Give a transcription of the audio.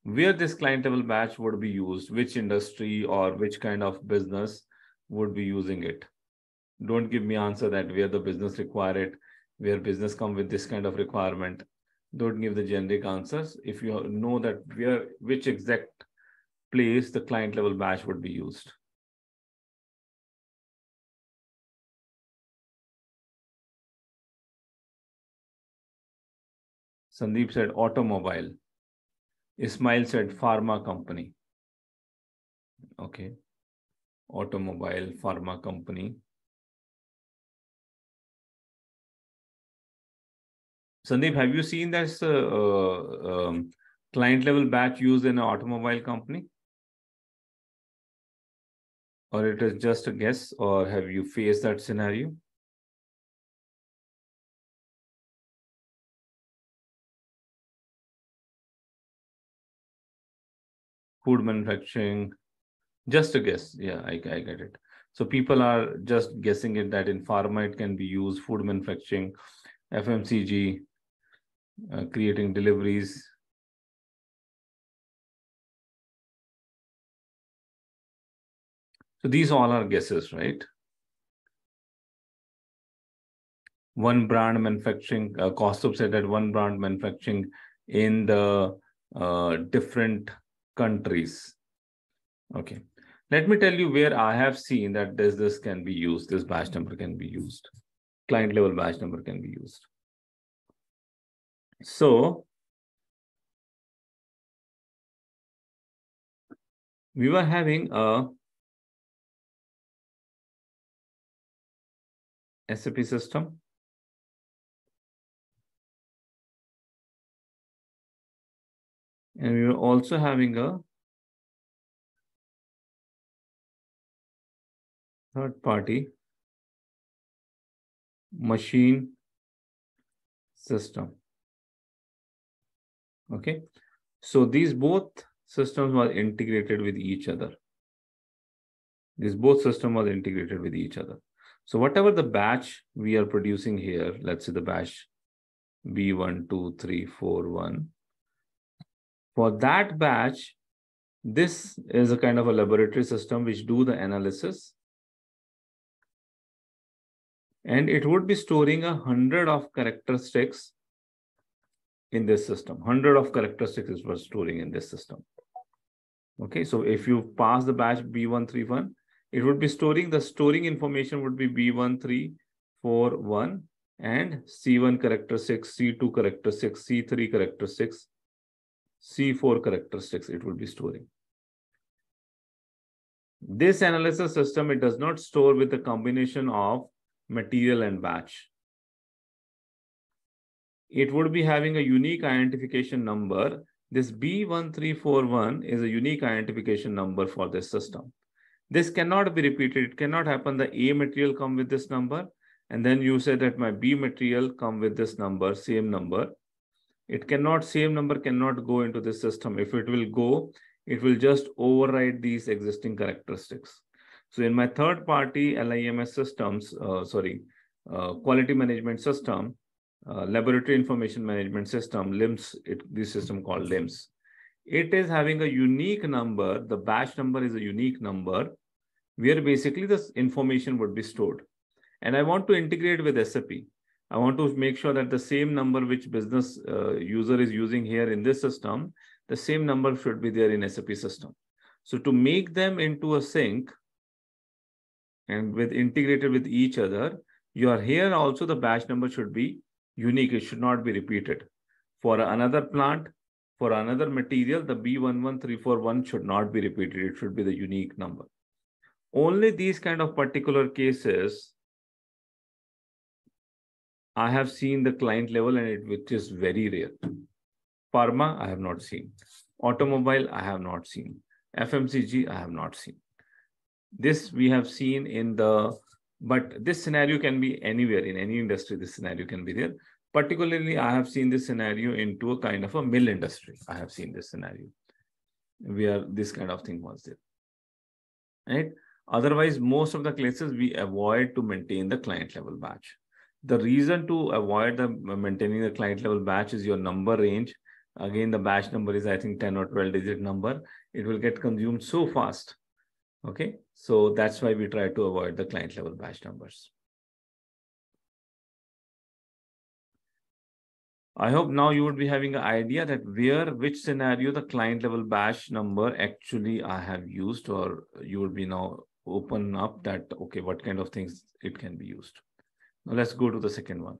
where this client level batch would be used, which industry or which kind of business would be using it. Don't give me answer that where the business require it, where business come with this kind of requirement. Don't give the generic answers. If you know that which exact place the client level batch would be used. Sandeep said automobile. Ismail said pharma company. Okay. Automobile, pharma company. Sandeep, have you seen this client level batch used in an automobile company? Or it is just a guess, or have you faced that scenario? Food manufacturing, just a guess. Yeah, I get it. So people are just guessing it that in pharma it can be used, food manufacturing, FMCG, creating deliveries. So these all are guesses, right? One brand manufacturing, Kaustubh said that one brand manufacturing in the different countries. Okay. Let me tell you where I have seen that this can be used, this batch number can be used. Client level batch number can be used. So we were having a SAP system. And we were also having a third-party machine system. Okay. So these both systems were integrated with each other. These both systems were integrated with each other. So whatever the batch we are producing here, let's say the batch B12341. For that batch, this is a kind of a laboratory system which do the analysis. And it would be storing 100 of characteristics in this system. 100 of characteristics is for storing in this system. Okay, so if you pass the batch B131, it would be storing, the storing information would be B1341 and C1 characteristics, C2 characteristics, C3 characteristics, C4 characteristics it would be storing. This analysis system, it does not store with the combination of material and batch. It would be having a unique identification number. This B1341 is a unique identification number for this system. This cannot be repeated. It cannot happen. The A material come with this number, and then you say that my B material come with this number, same number. It cannot, same number cannot go into this system. If it will go, it will just override these existing characteristics. So in my third-party LIMS systems, quality management system, laboratory information management system, LIMS, this system called LIMS. It is having a unique number. The batch number is a unique number where basically this information would be stored. And I want to integrate with SAP. I want to make sure that the same number which business user is using here in this system, the same number should be there in SAP system. So to make them into a sync and with integrated with each other, you are here also the batch number should be unique. It should not be repeated. For another plant, for another material, the B11341 should not be repeated. It should be the unique number. Only these kind of particular cases, I have seen the client level and which is very rare. Pharma, I have not seen. Automobile, I have not seen. FMCG, I have not seen. This we have seen in the, but this scenario can be anywhere in any industry. This scenario can be there. Particularly, I have seen this scenario into a kind of a mill industry. I have seen this scenario where this kind of thing was there. Right? Otherwise, most of the cases we avoid to maintain the client level batch. The reason to avoid the maintaining the client level batch is your number range Again, the batch number is, I think, 10 or 12 digit number. It will get consumed so fast. Okay, so that's why we try to avoid the client level batch numbers. I hope now you would be having an idea that which scenario the client level batch number actually I have used, or you would be now open up that, okay, what kind of things it can be used. Now let's go to the second one.